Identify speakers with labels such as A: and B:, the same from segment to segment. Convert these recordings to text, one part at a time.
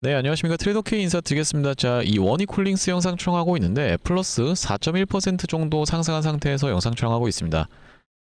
A: 네, 안녕하십니까. 트레이더K 인사드리겠습니다. 자, 이 원이콜링스 영상 촬영하고 있는데 플러스 4.1% 정도 상승한 상태에서 영상 촬영하고 있습니다.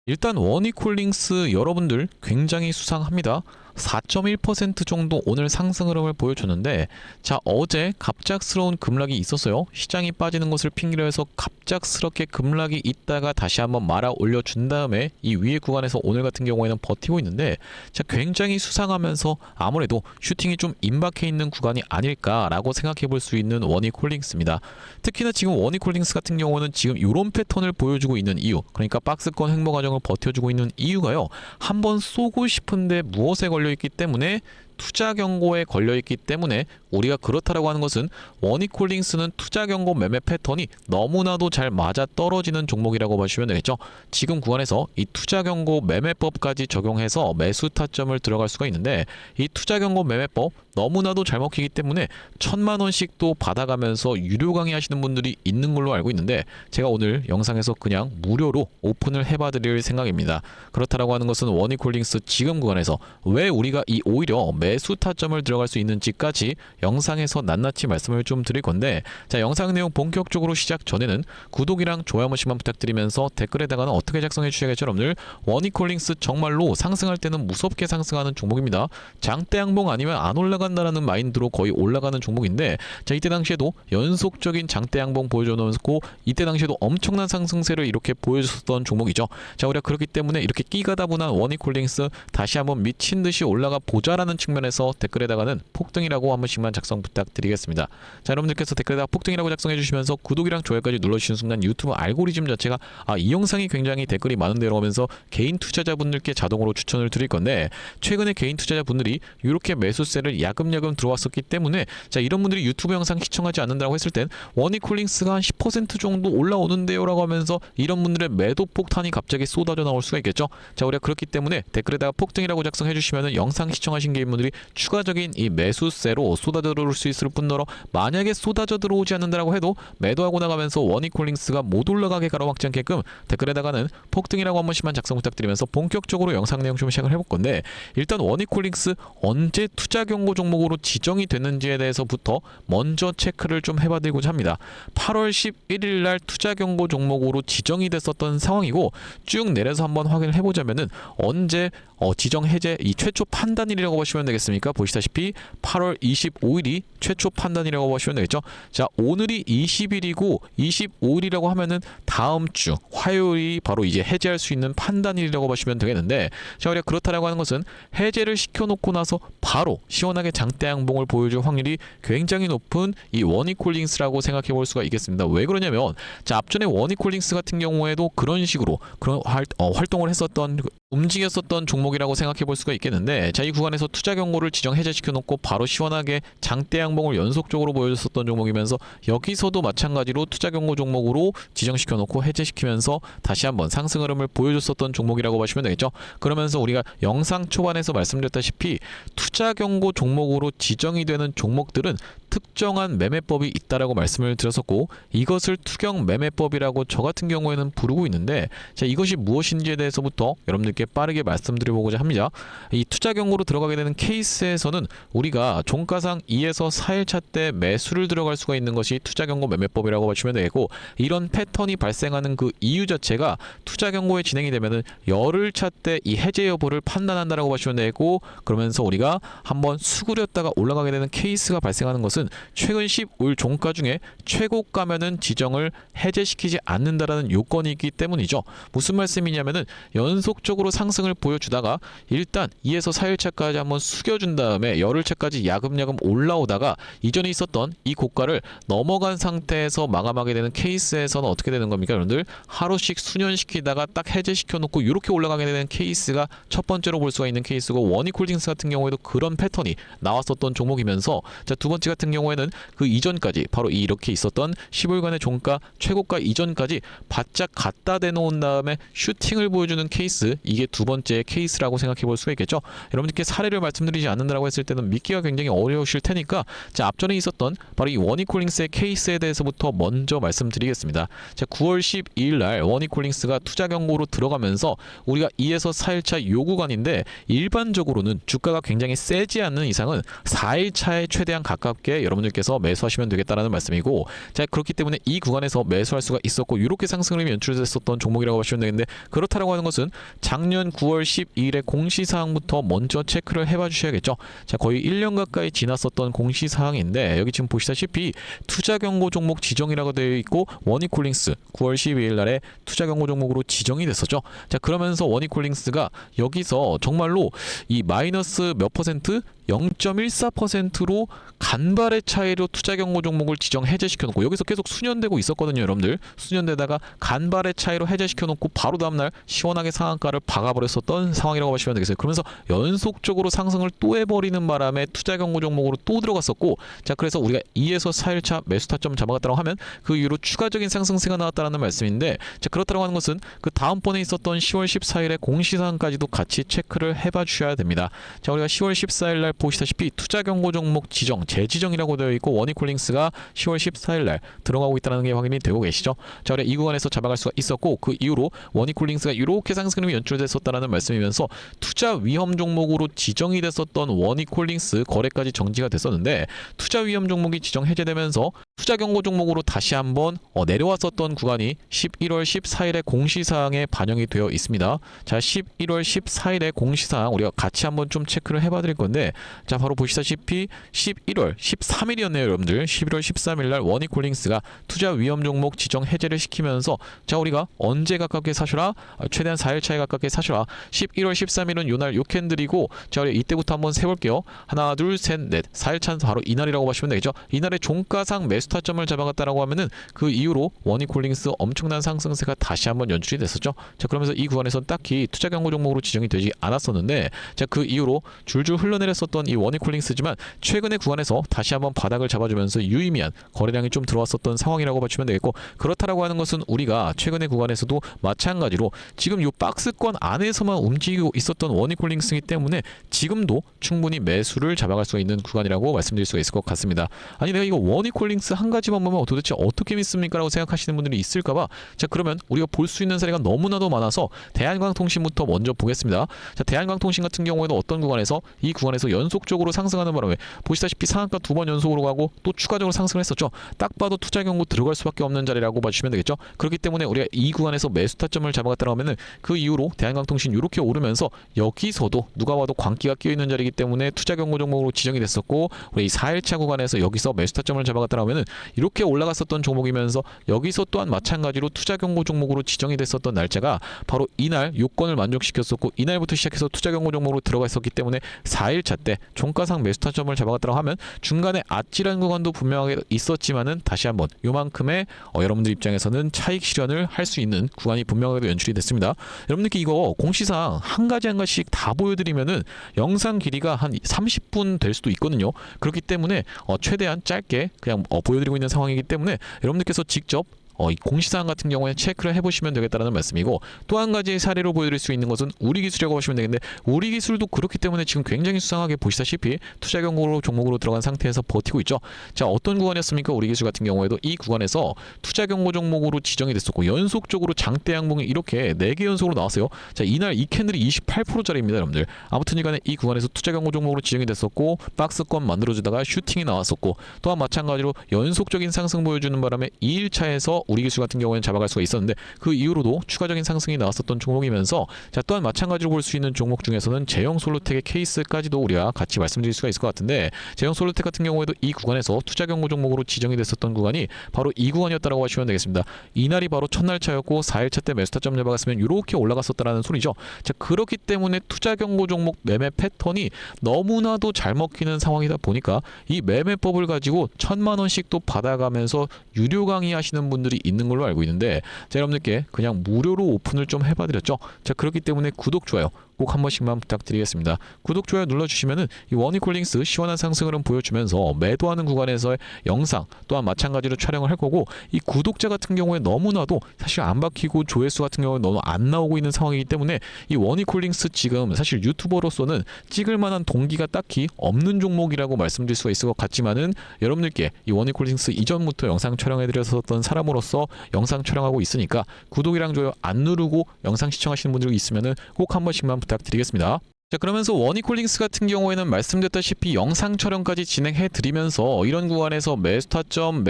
A: 일단 원이콜링스 여러분들 굉장히 수상합니다. 4.1% 정도 오늘 상승 흐름을 보여줬는데, 자, 어제 갑작스러운 급락이 있었어요. 시장이 빠지는 것을 핑계로 해서 갑작스럽게 급락이 있다가 다시 한번 말아 올려준 다음에 이 위에 구간에서 오늘 같은 경우에는 버티고 있는데, 자, 굉장히 수상하면서 아무래도 슈팅이 좀 임박해 있는 구간이 아닐까라고 생각해 볼 수 있는 원이콜링스입니다. 특히나 지금 원이콜링스 같은 경우는 지금 이런 패턴을 보여주고 있는 이유, 그러니까 박스권 횡보 과정을 버텨주고 있는 이유가요, 한번 쏘고 싶은데 무엇에 걸려있기 때문에, 투자 경고에 걸려있기 때문에 우리가 그렇다라고 하는 것은 원이콜링스는 투자 경고 매매 패턴이 너무나도 잘 맞아 떨어지는 종목이라고 보시면 되겠죠. 지금 구간에서 이 투자 경고 매매법까지 적용해서 매수 타점을 들어갈 수가 있는데, 이 투자 경고 매매법 너무나도 잘 먹히기 때문에 1,000만 원씩 또 받아가면서 유료 강의 하시는 분들이 있는 걸로 알고 있는데, 제가 오늘 영상에서 그냥 무료로 오픈을 해봐 드릴 생각입니다. 그렇다라고 하는 것은 원이콜링스 지금 구간에서 왜 우리가 이 오히려 매수 타점을 들어갈 수 있는지까지 영상에서 낱낱이 말씀을 좀 드릴 건데, 자, 영상 내용 본격적으로 시작 전에는 구독이랑 좋아요 한 번씩만 부탁드리면서 댓글에다가는 어떻게 작성해 주셔야겠죠 여러분들. 원이콜링스 정말로 상승할 때는 무섭게 상승하는 종목입니다. 장대 양봉 아니면 안 올라간다라는 마인드로 거의 올라가는 종목인데, 자, 이때 당시에도 연속적인 장대 양봉 보여줘놓고 이때 당시에도 엄청난 상승세를 이렇게 보여줬었던 종목이죠. 자, 우리가 그렇기 때문에 이렇게 끼가다분한 원이콜링스 다시 한번 미친 듯이 올라가 보자라는 측면에서 댓글에다가는 폭등이라고 한 번씩만 작성 부탁드리겠습니다. 자, 여러분들께서 댓글에다가 폭등이라고 작성해 주시면서 구독이랑 좋아요까지 눌러주시는 순간 유튜브 알고리즘 자체가 이 영상이 굉장히 댓글이 많은데요 하면서 개인 투자자분들께 자동으로 추천을 드릴 건데, 최근에 개인 투자자분들이 이렇게 매수세를 야금야금 들어왔었기 때문에, 자, 이런 분들이 유튜브 영상 시청하지 않는다고 했을 땐 원이콜링스가 한 10% 정도 올라오는데요 라고 하면서 이런 분들의 매도 폭탄이 갑자기 쏟아져 나올 수가 있겠죠. 자, 우리가 그렇기 때문에 댓글에다가 폭등이라고 작성해 주시면 영상 시청하신 개인분들이 추가적인 이 매수세로 쏟아져 들어올 수 있을 뿐더러, 만약에 쏟아져 들어오지 않는다라고 해도 매도하고 나가면서 원이콜링스가 못 올라가게 가로막지 않게끔 댓글에다가는 폭등이라고 한 번씩만 작성 부탁드리면서 본격적으로 영상 내용 좀 시작을 해볼 건데, 일단 원이콜링스 언제 투자 경고 종목으로 지정이 됐는지에 대해서부터 먼저 체크를 좀 해봐드리고자 합니다. 8월 11일 날 투자 경고 종목으로 지정이 됐었던 상황이고, 쭉 내려서 한번 확인을 해보자면은 언제 지정 해제 이 최초 판단일이라고 보시면 되겠습니까? 보시다시피 8월 25일이 최초 판단이라고 보시면 되겠죠. 자, 오늘이 20일이고 25일이라고 하면은 다음 주 화요일이 바로 이제 해제할 수 있는 판단일이라고 보시면 되겠는데, 자, 우리가 그렇다라고 하는 것은 해제를 시켜놓고 나서 바로 시원하게 장대 양봉을 보여줄 확률이 굉장히 높은 이 원이콜링스라고 생각해 볼 수가 있겠습니다. 왜 그러냐면, 자, 앞전에 원이콜링스 같은 경우에도 그런 식으로 그런 활동을 했었던, 움직였었던 종목이라고 생각해 볼 수가 있겠는데, 자, 이 구간에서 투자 경고를 지정 해제시켜 놓고 바로 시원하게 장대 양봉을 연속적으로 보여줬었던 종목이면서, 여기서도 마찬가지로 투자 경고 종목으로 지정시켜 놓고 해제시키면서 다시 한번 상승 흐름을 보여줬었던 종목이라고 보시면 되겠죠. 그러면서 우리가 영상 초반에서 말씀드렸다시피 투자 경고 종목으로 지정이 되는 종목들은 특정한 매매법이 있다라고 말씀을 드렸었고, 이것을 투경 매매법이라고 저 같은 경우에는 부르고 있는데, 자, 이것이 무엇인지에 대해서부터 여러분들께 빠르게 말씀드려보고자 합니다. 이 투자 경고로 들어가게 되는 케이스에서는 우리가 종가상 2에서 4일차 때 매수를 들어갈 수가 있는 것이 투자 경고 매매법이라고 보시면 되겠고, 이런 패턴이 발생하는 그 이유 자체가 투자 경고에 진행이 되면은 열흘차 때 이 해제 여부를 판단한다라고 보시면 되고, 그러면서 우리가 한번 수그렸다가 올라가게 되는 케이스가 발생하는 것은 최근 15일 종가 중에 최고가면은 지정을 해제시키지 않는다라는 요건이 있기 때문이죠. 무슨 말씀이냐면은 연속적으로 상승을 보여주다가 일단 2에서 4일차까지 한번 숙여준 다음에 열흘차까지 야금야금 올라오다가 이전에 있었던 이 고가를 넘어간 상태에서 마감하게 되는 케이스에서는 어떻게 되는 겁니까 여러분들? 하루씩 수년시키다가 딱 해제시켜 놓고 이렇게 올라가게 되는 케이스가 첫 번째로 볼 수가 있는 케이스고, 원이콜링스 같은 경우에도 그런 패턴이 나왔었던 종목이면서, 자, 두 번째 같은 경우에는 그 이전까지 바로 이렇게 있었던 15일간의 종가 최고가 이전까지 바짝 갖다 대놓은 다음에 슈팅을 보여주는 케이스, 이게 두 번째 케이스라고 생각해 볼 수가 있겠죠. 여러분들께 사례를 말씀드려 말씀드리지 않는다라고 했을 때는 믿기가 굉장히 어려우실 테니까 자, 앞전에 있었던 바로 이 워니콜링스의 케이스에 대해서부터 먼저 말씀드리겠습니다. 자, 9월 12일 날 워니콜링스가 투자 경고로 들어가면서 우리가 2에서 4일차 요 구간인데 일반적으로는 주가가 굉장히 세지 않는 이상은 4일차에 최대한 가깝게 여러분들께서 매수하시면 되겠다라는 말씀이고, 자, 그렇기 때문에 이 구간에서 매수할 수가 있었고 이렇게 상승을 연출됐었던 종목이라고 보시면 되는데, 그렇다라고 하는 것은 작년 9월 12일에 공시사항부터 먼저 체크를 해봐 주셔야겠죠. 자, 거의 1년 가까이 지났었던 공시사항인데 여기 지금 보시다시피 투자 경고 종목 지정이라고 되어 있고 워니콜링스 9월 12일 날에 투자 경고 종목으로 지정이 됐었죠. 자, 그러면서 워니콜링스가 여기서 정말로 이 마이너스 몇 퍼센트? 0.14%로 간발의 차이로 투자 경고 종목을 지정 해제시켜 놓고 여기서 계속 수년되고 있었거든요, 여러분들. 수년되다가 간발의 차이로 해제시켜 놓고 바로 다음날 시원하게 상한가를 박아버렸었던 상황이라고 보시면 되겠어요. 그러면서 연속적으로 상승을 또 해버리는 바람에 투자 경고 종목으로 또 들어갔었고, 자, 그래서 우리가 2에서 4일차 매수 타점 잡아갔다고 하면 그 이후로 추가적인 상승세가 나왔다는 말씀인데, 자, 그렇다고 하는 것은 그 다음번에 있었던 10월 14일에 공시사항까지도 같이 체크를 해봐 주셔야 됩니다. 자, 우리가 10월 14일 날 보시다시피 투자 경고 종목 지정, 재지정이라고 되어 있고 워니콜링스가 10월 14일 날 들어가고 있다는 게 확인이 되고 계시죠. 자, 우리가 이 구간에서 잡아갈 수가 있었고 그 이후로 워니콜링스가 이렇게 상승이 연출됐었다는 말씀이면서 투자 위험 종목으로 지정이 됐었던 워니콜링스 거래까지 정지가 됐었는데, 투자 위험 종목이 지정 해제되면서 투자 경고 종목으로 다시 한번 내려왔었던 구간이 11월 14일에 공시사항에 반영이 되어 있습니다. 자, 11월 14일에 공시사항 우리가 같이 한번 좀 체크를 해봐 드릴 건데, 자, 바로 보시다시피 11월 13일이었네요, 여러분들. 11월 13일 날 워니콜링스가 투자 위험 종목 지정 해제를 시키면서 자, 우리가 언제 가깝게 사셔라? 최대한 4일 차에 가깝게 사셔라. 11월 13일은 요날 요 캔들이고, 자, 우리 이때부터 한번 세볼게요. 하나, 둘, 셋, 넷. 4일 차는 바로 이날이라고 보시면 되겠죠. 이날의 종가상 매수 타점을 잡아갔다라고 하면은 그 이후로 워니콜링스 엄청난 상승세가 다시 한번 연출이 됐었죠. 자, 그러면서 이 구간에서 딱히 투자 경고 종목으로 지정이 되지 않았었는데, 자, 그 이후로 줄줄 흘러내렸었던 이 워니콜링스지만 최근의 구간에서 다시 한번 바닥을 잡아주면서 유의미한 거래량이 좀 들어왔었던 상황이라고 보시면 되겠고, 그렇다라고 하는 것은 우리가 최근의 구간에서도 마찬가지로 지금 이 박스권 안에서만 움직이고 있었던 워니콜링스이기 때문에 지금도 충분히 매수를 잡아갈 수가 있는 구간이라고 말씀드릴 수가 있을 것 같습니다. 아니, 내가 이거 워니콜링스 한 가지만 보면 도대체 어떻게 믿습니까? 라고 생각하시는 분들이 있을까봐, 자, 그러면 우리가 볼 수 있는 사례가 너무나도 많아서 대한광통신부터 먼저 보겠습니다. 자, 대한광통신 같은 경우에도 어떤 구간에서 이 구간에서 연속적으로 상승하는 바람에 보시다시피 상한가 2번 연속으로 가고 또 추가적으로 상승을 했었죠. 딱 봐도 투자 경고 들어갈 수밖에 없는 자리라고 봐주시면 되겠죠. 그렇기 때문에 우리가 이 구간에서 매수 타점을 잡아갔다고 하면은 그 이후로 대한광통신 이렇게 오르면서 여기서도 누가 봐도 광기가 끼어있는 자리이기 때문에 투자 경고 종목으로 지정이 됐었고, 우리 이 4일차 구간에서 여기서 매수 타점을 잡아갔다고 하면은 이렇게 올라갔었던 종목이면서 여기서 또한 마찬가지로 투자 경고 종목으로 지정이 됐었던 날짜가 바로 이날 요건을 만족시켰었고 이날부터 시작해서 투자 경고 종목으로 들어가 있었기 때문에 4일차 때 종가상 매수 타점을 잡아갔다고 하면 중간에 아찔한 구간도 분명하게 있었지만은 다시 한번 요만큼의 여러분들 입장에서는 차익 실현을 할 수 있는 구간이 분명하게 연출이 됐습니다. 여러분들께 이거 공시사항 한 가지 한 가지씩 다 보여드리면은 영상 길이가 한 30분 될 수도 있거든요. 그렇기 때문에 최대한 짧게 그냥 보여드리고 있는 상황이기 때문에 여러분들께서 직접 이 공시사항 같은 경우에 체크를 해보시면 되겠다는 말씀이고, 또 한 가지 사례로 보여드릴 수 있는 것은 우리 기술이라고 보시면 되겠는데, 우리 기술도 그렇기 때문에 지금 굉장히 수상하게 보시다시피 투자 경고로 종목으로 들어간 상태에서 버티고 있죠. 자, 어떤 구간이었습니까? 우리 기술 같은 경우에도 이 구간에서 투자 경고 종목으로 지정이 됐었고 연속적으로 장대 양봉이 이렇게 4개 연속으로 나왔어요. 자, 이날 이 캔들이 28%짜리입니다, 여러분들. 아무튼 이간에 이 구간에서 투자 경고 종목으로 지정이 됐었고 박스권 만들어주다가 슈팅이 나왔었고, 또한 마찬가지로 연속적인 상승 보여주는 바람에 2일차에서 우리 기술 같은 경우에는 잡아갈 수가 있었는데 그 이후로도 추가적인 상승이 나왔었던 종목이면서, 자, 또한 마찬가지로 볼 수 있는 종목 중에서는 제형솔루텍의 케이스까지도 우리가 같이 말씀드릴 수가 있을 것 같은데, 제형솔루텍 같은 경우에도 이 구간에서 투자 경고 종목으로 지정이 됐었던 구간이 바로 이 구간이었다고 하시면 되겠습니다. 이날이 바로 첫날차였고 4일차 때 매수 타점 잡아갔으면 이렇게 올라갔었다라는 소리죠. 자, 그렇기 때문에 투자 경고 종목 매매 패턴이 너무나도 잘 먹히는 상황이다 보니까 이 매매법을 가지고 1,000만 원씩 또 받아가면서 유료 강의하시는 분들이 있는 걸로 알고 있는데, 자, 여러분들께 그냥 무료로 오픈을 좀 해봐드렸죠. 자, 그렇기 때문에 구독, 좋아요 꼭 한 번씩만 부탁드리겠습니다. 구독, 좋아요 눌러주시면은 이 원익홀링스 시원한 상승 흐름 보여주면서 매도하는 구간에서의 영상 또한 마찬가지로 촬영을 할 거고, 이 구독자 같은 경우에 너무나도 사실 안 박히고 조회수 같은 경우에 너무 안 나오고 있는 상황이기 때문에 이 원익홀링스 지금 사실 유튜버로서는 찍을 만한 동기가 딱히 없는 종목이라고 말씀드릴 수가 있을 것 같지만은, 여러분들께 이 원익홀링스 이전부터 영상 촬영해드렸었던 사람으로서 영상 촬영하고 있으니까 구독이랑 좋아요 안 누르고 영상 시청하시는 분들이 있으면은 꼭 한 번씩만 부탁드리겠습니다. 자, 그러면서 원익홀링스 같은 경우에는 말씀드렸다시피 영상 촬영까지 진행해 드리면서 이런 구간에서 매수 타점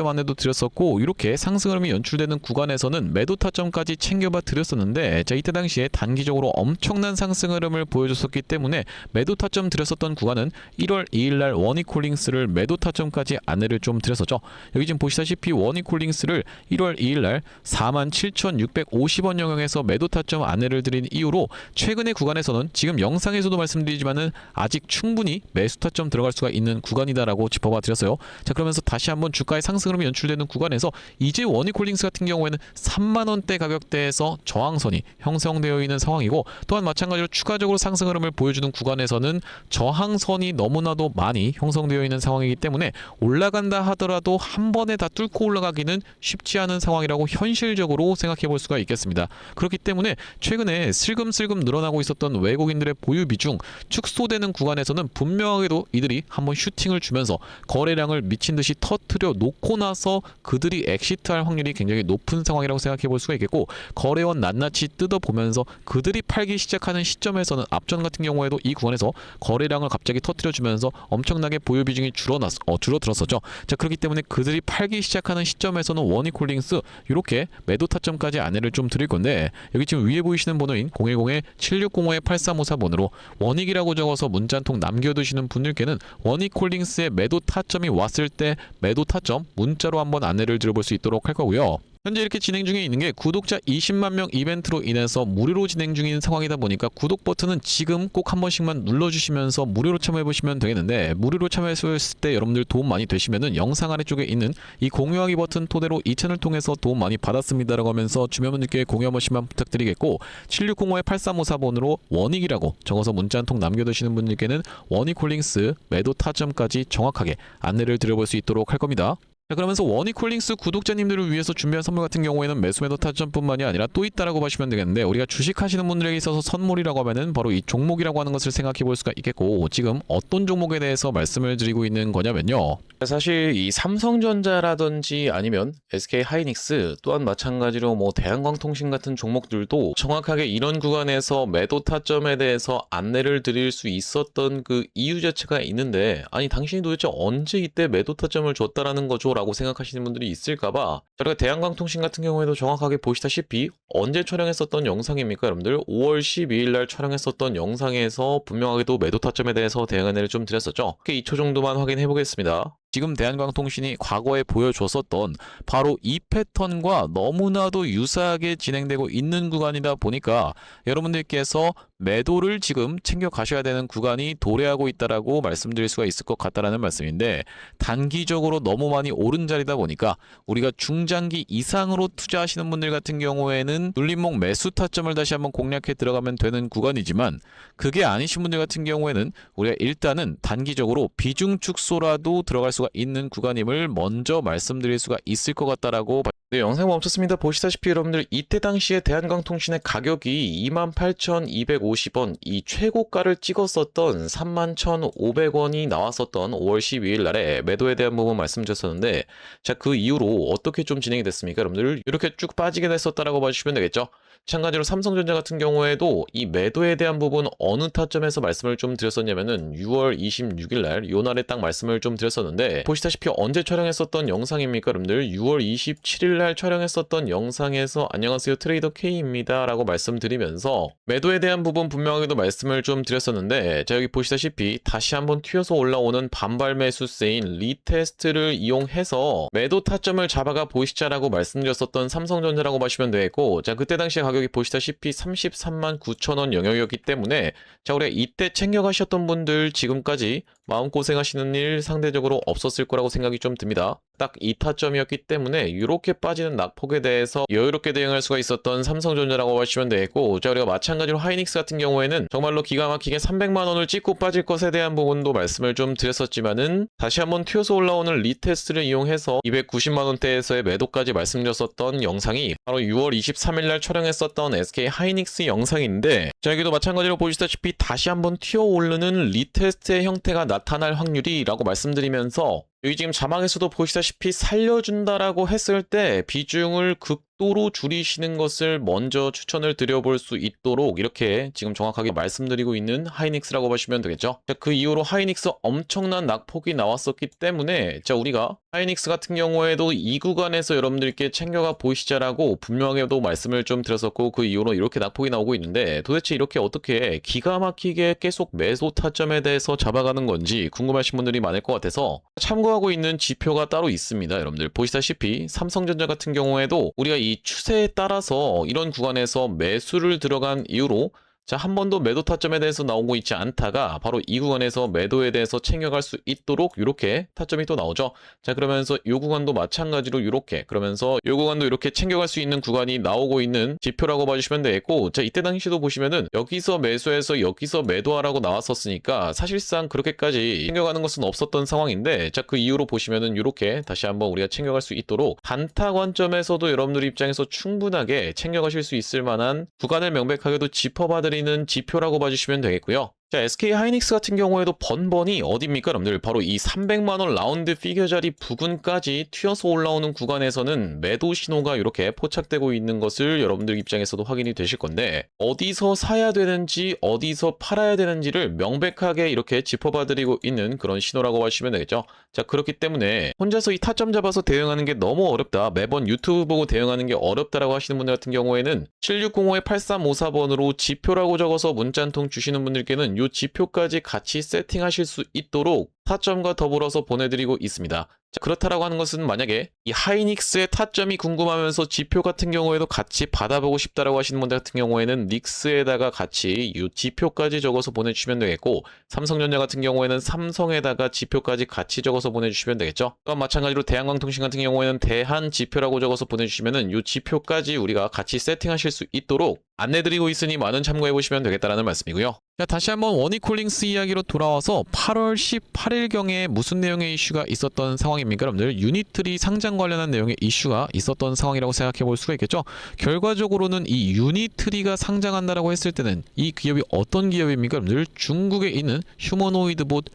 A: 안에도 드렸었고, 이렇게 상승 흐름이 연출되는 구간에서는 매도 타점까지 챙겨봐 드렸었는데, 자, 이때 당시에 단기적으로 엄청난 상승 흐름을 보여줬었기 때문에 매도 타점 드렸었던 구간은 1월 2일날 원익홀링스를 매도 타점까지 안내를 좀 드렸었죠. 여기 지금 보시다시피 원익홀링스를 1월 2일날 47,650원 영역에서 매도 타점 안내를 드린 이후로 최근의 구간에서는 지금 영상에서도 말씀드리지만은 아직 충분히 매수 타점 들어갈 수가 있는 구간이다라고 짚어봐 드렸어요. 자, 그러면서 다시 한번 주가의 상승 흐름이 연출되는 구간에서 이제 원익홀링스 같은 경우에는 3만원대 가격대에서 저항선이 형성되어 있는 상황이고, 또한 마찬가지로 추가적으로 상승 흐름을 보여주는 구간에서는 저항선이 너무나도 많이 형성되어 있는 상황이기 때문에 올라간다 하더라도 한 번에 다 뚫고 올라가기는 쉽지 않은 상황이라고 현실적으로 생각해 볼 수가 있겠습니다. 그렇기 때문에 최근에 슬금슬금 늘어나고 있었던 외국인들의 보유 비중 축소되는 구간에서는 분명하게도 이들이 한번 슈팅을 주면서 거래량을 미친 듯이 터트려 놓고 나서 그들이 엑시트할 확률이 굉장히 높은 상황이라고 생각해 볼 수가 있겠고, 거래원 낱낱이 뜯어보면서 그들이 팔기 시작하는 시점에서는 앞전 같은 경우에도 이 구간에서 거래량을 갑자기 터트려 주면서 엄청나게 보유 비중이 줄어들었었죠. 자, 그렇기 때문에 그들이 팔기 시작하는 시점에서는 원익홀링스 이렇게 매도 타점까지 안내를 좀 드릴 건데, 여기 지금 위에 보이시는 번호인 010-7605-8354번으로 원익이라고 적어서 문자 한 통 남겨두시는 분들께는 원익홀링스의 매도 타점이 왔을 때 매도 타점 문자로 한번 안내를 드려볼 수 있도록 할 거고요. 현재 이렇게 진행 중에 있는 게 구독자 20만 명 이벤트로 인해서 무료로 진행 중인 상황이다 보니까 구독 버튼은 지금 꼭 한 번씩만 눌러주시면서 무료로 참여해 보시면 되겠는데, 무료로 참여했을 때 여러분들 도움 많이 되시면은 영상 아래쪽에 있는 이 공유하기 버튼 토대로 이 채널 통해서 도움 많이 받았습니다라고 하면서 주변 분들께 공유 한 번씩만 부탁드리겠고, 7605-8354번으로 원익이라고 적어서 문자 한 통 남겨두시는 분들께는 원익홀링스 매도 타점까지 정확하게 안내를 드려볼 수 있도록 할 겁니다. 자, 그러면서 원익홀링스 구독자님들을 위해서 준비한 선물 같은 경우에는 매수 매도 타점뿐만이 아니라 또 있다라고 보시면 되겠는데, 우리가 주식하시는 분들에게 있어서 선물이라고 하면은 바로 이 종목이라고 하는 것을 생각해 볼 수가 있겠고, 지금 어떤 종목에 대해서 말씀을 드리고 있는 거냐면요,
B: 사실 이 삼성전자라든지 아니면 SK하이닉스 또한 마찬가지로 뭐 대한광통신 같은 종목들도 정확하게 이런 구간에서 매도 타점에 대해서 안내를 드릴 수 있었던 그 이유 자체가 있는데, 아니 당신이 도대체 언제 이때 매도 타점을 줬다라는 거죠? 라고 생각하시는 분들이 있을까봐 저희가 대한광통신 같은 경우에도 정확하게 보시다시피 언제 촬영했었던 영상입니까 여러분들? 5월 12일 날 촬영했었던 영상에서 분명하게도 매도 타점에 대해서 대응 안내를 좀 드렸었죠. 2초 정도만 확인해 보겠습니다.
A: 지금 대한광통신이 과거에 보여줬었던 바로 이 패턴과 너무나도 유사하게 진행되고 있는 구간이다 보니까 여러분들께서 매도를 지금 챙겨 가셔야 되는 구간이 도래하고 있다라고 말씀드릴 수가 있을 것 같다라는 말씀인데, 단기적으로 너무 많이 오른 자리다 보니까 우리가 중장기 이상으로 투자하시는 분들 같은 경우에는 눌림목 매수 타점을 다시 한번 공략해 들어가면 되는 구간이지만, 그게 아니신 분들 같은 경우에는 우리가 일단은 단기적으로 비중 축소라도 들어갈 수가 있는 구간임을 먼저 말씀드릴 수가 있을 것 같다라고.
B: 네, 영상 멈췄습니다. 보시다시피 여러분들 이때 당시에 대한광통신의 가격이 28,250원, 이 최고가를 찍었었던 31,500원이 나왔었던 5월 12일 날에 매도에 대한 부분 말씀드렸었는데, 자, 그 이후로 어떻게 좀 진행이 됐습니까? 여러분들 이렇게 쭉 빠지게 됐었다라고 봐주시면 되겠죠. 마찬가지로 삼성전자 같은 경우에도 이 매도에 대한 부분 어느 타점에서 말씀을 좀 드렸었냐면은 6월 26일 날 요 날에 딱 말씀을 좀 드렸었는데, 보시다시피 언제 촬영했었던 영상입니까 여러분들? 6월 27일 날 촬영했었던 영상에서 안녕하세요 트레이더 K입니다 라고 말씀드리면서 매도에 대한 부분 분명하게도 말씀을 좀 드렸었는데, 자, 여기 보시다시피 다시 한번 튀어서 올라오는 반발 매수세인 리테스트를 이용해서 매도 타점을 잡아가 보시자라고 말씀드렸었던 삼성전자라고 보시면 되겠고, 자, 그때 당시에 가격이 보시다시피 33만 9천원 영역이었기 때문에, 자, 우리 이때 챙겨가셨던 분들 지금까지 마음고생하시는 일 상대적으로 없었을 거라고 생각이 좀 듭니다. 딱 이 타점이었기 때문에 이렇게 빠지는 낙폭에 대해서 여유롭게 대응할 수가 있었던 삼성전자라고 하시면 되겠고, 자, 우리가 마찬가지로 하이닉스 같은 경우에는 정말로 기가 막히게 300만 원을 찍고 빠질 것에 대한 부분도 말씀을 좀 드렸었지만은 다시 한번 튀어서 올라오는 리테스트를 이용해서 290만 원대에서의 매도까지 말씀드렸었던 영상이 바로 6월 23일 날 촬영했었던 SK 하이닉스 영상인데, 자, 여기도 마찬가지로 보시다시피 다시 한번 튀어 오르는 리테스트의 형태가 나타날 확률이라고 말씀드리면서, 여기 지금 자막에서도 보시다시피 살려준다라고 했을 때 비중을 극도로 줄이시는 것을 먼저 추천을 드려볼 수 있도록 이렇게 지금 정확하게 말씀드리고 있는 하이닉스라고 보시면 되겠죠. 자, 그 이후로 하이닉스 엄청난 낙폭이 나왔었기 때문에, 자, 우리가 하이닉스 같은 경우에도 이 구간에서 여러분들께 챙겨가 보시자라고 분명하게도 말씀을 좀 드렸었고, 그 이후로 이렇게 낙폭이 나오고 있는데, 도대체 이렇게 어떻게 기가 막히게 계속 매수 타점에 대해서 잡아가는 건지 궁금하신 분들이 많을 것 같아서 참고하고 있는 지표가 따로 있습니다. 여러분들 보시다시피 삼성전자 같은 경우에도 우리가 이 추세에 따라서 이런 구간에서 매수를 들어간 이후로, 자, 한 번도 매도 타점에 대해서 나오고 있지 않다가 바로 이 구간에서 매도에 대해서 챙겨갈 수 있도록 이렇게 타점이 또 나오죠. 자, 그러면서 이 구간도 마찬가지로 이렇게, 그러면서 이 구간도 이렇게 챙겨갈 수 있는 구간이 나오고 있는 지표라고 봐주시면 되겠고, 자, 이때 당시도 보시면은 여기서 매수해서 여기서 매도하라고 나왔었으니까 사실상 그렇게까지 챙겨가는 것은 없었던 상황인데, 자, 그 이후로 보시면은 이렇게 다시 한번 우리가 챙겨갈 수 있도록 단타 관점에서도 여러분들 입장에서 충분하게 챙겨가실 수 있을 만한 구간을 명백하게도 짚어봐드리는 지표라고 봐주시면 되겠고요. 자, SK 하이닉스 같은 경우에도 번번이 어디입니까, 여러분들? 바로 이 300만 원 라운드 피겨 자리 부근까지 튀어서 올라오는 구간에서는 매도 신호가 이렇게 포착되고 있는 것을 여러분들 입장에서도 확인이 되실 건데, 어디서 사야 되는지 어디서 팔아야 되는지를 명백하게 이렇게 짚어봐드리고 있는 그런 신호라고 하시면 되겠죠. 자, 그렇기 때문에 혼자서 이 타점 잡아서 대응하는 게 너무 어렵다, 매번 유튜브 보고 대응하는 게 어렵다라고 하시는 분들 같은 경우에는 7605-8354번으로 지표라고 적어서 문자 한 통 주시는 분들께는 이 지표까지 같이 세팅하실 수 있도록 타점과 더불어서 보내드리고 있습니다. 자, 그렇다라고 하는 것은 만약에 이 하이닉스의 타점이 궁금하면서 지표 같은 경우에도 같이 받아보고 싶다라고 하시는 분들 같은 경우에는 닉스에다가 같이 이 지표까지 적어서 보내주시면 되겠고, 삼성전자 같은 경우에는 삼성에다가 지표까지 같이 적어서 보내주시면 되겠죠. 또한 마찬가지로 대한광통신 같은 경우에는 대한 지표라고 적어서 보내주시면은 이 지표까지 우리가 같이 세팅하실 수 있도록 안내드리고 있으니 많은 참고해보시면 되겠다라는 말씀이고요. 자, 다시 한번 원익홀링스 이야기로 돌아와서 8월 18일경에 무슨 내용의 이슈가 있었던 상황입니까, 여러분들? 유니트리 상장 관련한 내용의 이슈가 있었던 상황이라고 생각해 볼 수가 있겠죠. 결과적으로는 이 유니트리가 상장한다라고 했을 때는 이 기업이 어떤 기업입니까, 여러분들? 중국에 있는 휴머노이드봇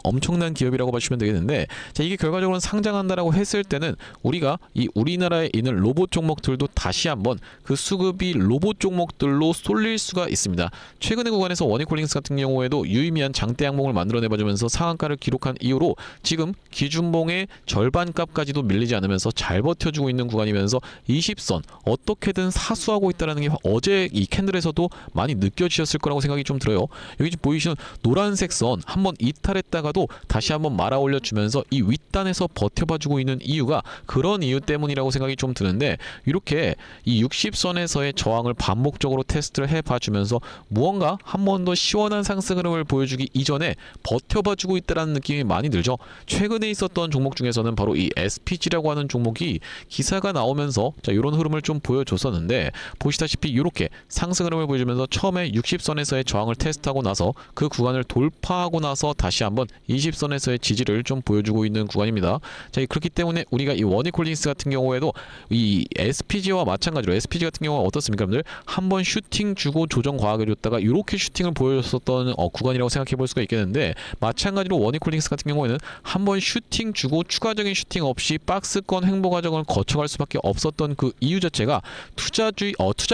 B: 엄청난 기업이라고 보시면 되겠는데, 자, 이게 결과적으로 상장한다라고 했을 때는 우리가 이 우리나라에 있는 로봇 종목들도 다시 한번 그 수급이 로봇 종목들로 쏠릴 수가 있습니다. 최근의 구간에서 원익홀링스 같은 경우에도 유의미한 장대 항목을 만들어내봐주면서 상한가를 기록한 이후로 지금 기준봉의 절반값까지도 밀리지 않으면서 잘 버텨주고 있는 구간이면서 20선 어떻게든 사수하고 있다는 게 어제 이 캔들에서도 많이 느껴지셨을 거라고 생각이 좀 들어요. 여기 지금 보이시는 노란색 선 한번 이탈했다가도 다시 한번 말아 올려주면서 이 윗단에서 버텨봐주고 있는 이유가 그런 이유 때문이라고 생각이 좀 드는데, 이렇게 이 60선에서의 저항을 반복적으로 테스트를 해봐주면서 무언가 한 번 더 시원한 상승 흐름을 보여주기 이전에 버텨봐주고 있다는 느낌이 많이 들죠. 최근에 있었던 종목 중에서는 바로 이 SPG라고 하는 종목이 기사가 나오면서 자, 이런 흐름을 좀 보여줬었는데, 보시다시피 이렇게 상승 흐름을 보여주면서 처음에 60선에서의 저항을 테스트하고 나서 그 구간을 돌파하고 나서 다시 한번 20선에서의 지지를 좀 보여주고 있는 구간입니다. 자, 그렇기 때문에 우리가 이 원익홀딩스 같은 경우에도 이 SPG와 마찬가지로 SPG 같은 경우가 어떻습니까, 여러분들? 한번 슈팅 주고 조정 과하게 줬다가 이렇게 슈팅을 보여줬었던 구간이라고 생각해 볼 수가 있겠는데, 마찬가지로 원익홀딩스 같은 경우에는 한번 슈팅 주고 추가적인 슈팅 없이 박스권 횡보 과정을 거쳐갈 수밖에 없었던 그 이유 자체가 투자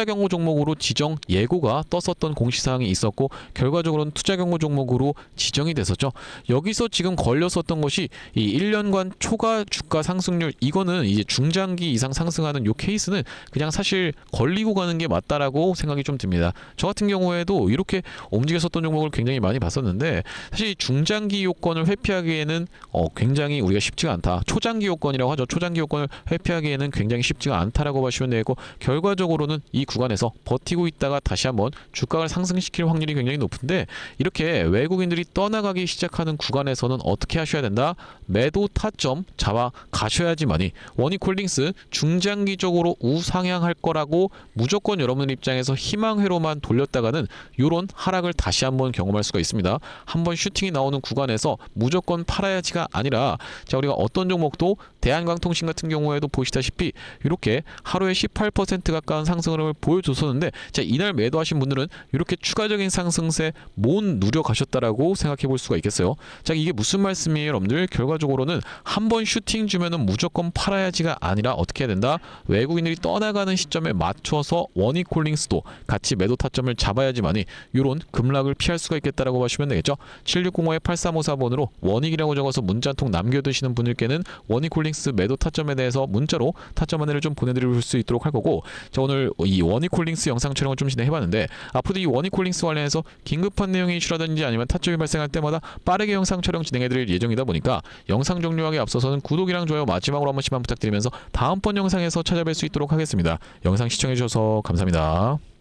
B: 경고 종목으로 지정 예고가 떴었던 공시사항이 있었고, 결과적으로는 투자 경고 종목으로 지정이 됐었죠. 여기서 지금 걸렸었던 것이 이 1년간 초과 주가 상승률, 이거는 이제 중장기 이상 상승하는 요 케이스는 그냥 사실 걸리고 가는 게 맞다라고 생각이 좀 듭니다. 저 같은 경우에도 이렇게 움직였었던 종목을 굉장히 많이 봤었는데, 사실 중장기 요건을 회피하기에는 굉장히 우리가 쉽지가 않다. 초장기 요건이라고 하죠. 초장기 요건을 회피하기에는 굉장히 쉽지가 않다라고 보시면 되고, 결과적으로는 이 구간에서 버티고 있다가 다시 한번 주가를 상승시킬 확률이 굉장히 높은데, 이렇게 외국인들이 떠나가기 시작
A: 시작하는 구간에서는 어떻게 하셔야 된다? 매도 타점 잡아 가셔야지만이 원익홀딩스 중장기적으로 우상향할 거라고 무조건 여러분들 입장에서 희망회로만 돌렸다가는 이런 하락을 다시 한번 경험할 수가 있습니다. 한번 슈팅이 나오는 구간에서 무조건 팔아야지가 아니라 자, 우리가 어떤 종목도 대한광통신 같은 경우에도 보시다시피 이렇게 하루에 18% 가까운 상승을 보여줬었는데 자, 이날 매도하신 분들은 이렇게 추가적인 상승세 못 누려 가셨다라고 생각해 볼 수가 있겠어요. 자, 이게 무슨 말씀이에요, 여러분들? 결과적으로는 한번 슈팅 주면은 무조건 팔아야지가 아니라 어떻게 해야 된다? 외국인들이 떠나가는 시점에 맞춰서 원익홀딩스도 같이 매도 타점을 잡아야지만이 이런 급락을 피할 수가 있겠다라고 보시면 되겠죠. 7605-8354번으로 원익이라고 적어서 문자 한 통 남겨두시는 분들께는 원익홀딩스 매도 타점에 대해서 문자로 타점 안내를 좀 보내드릴 수 있도록 할 거고, 자, 오늘 이 원익홀딩스 영상 촬영을 좀 진행해봤는데 앞으로도 이 원익홀딩스 관련해서 긴급한 내용이 이슈라든지 아니면 타점이 발생할 때마다 빠르게 영상 촬영 진행해드릴 예정이다 보니까 영상 종료하기 앞서서는 구독이랑 좋아요 마지막으로 한 번씩만 부탁드리면서 다음번 영상에서 찾아뵐 수 있도록 하겠습니다. 영상 시청해주셔서 감사합니다.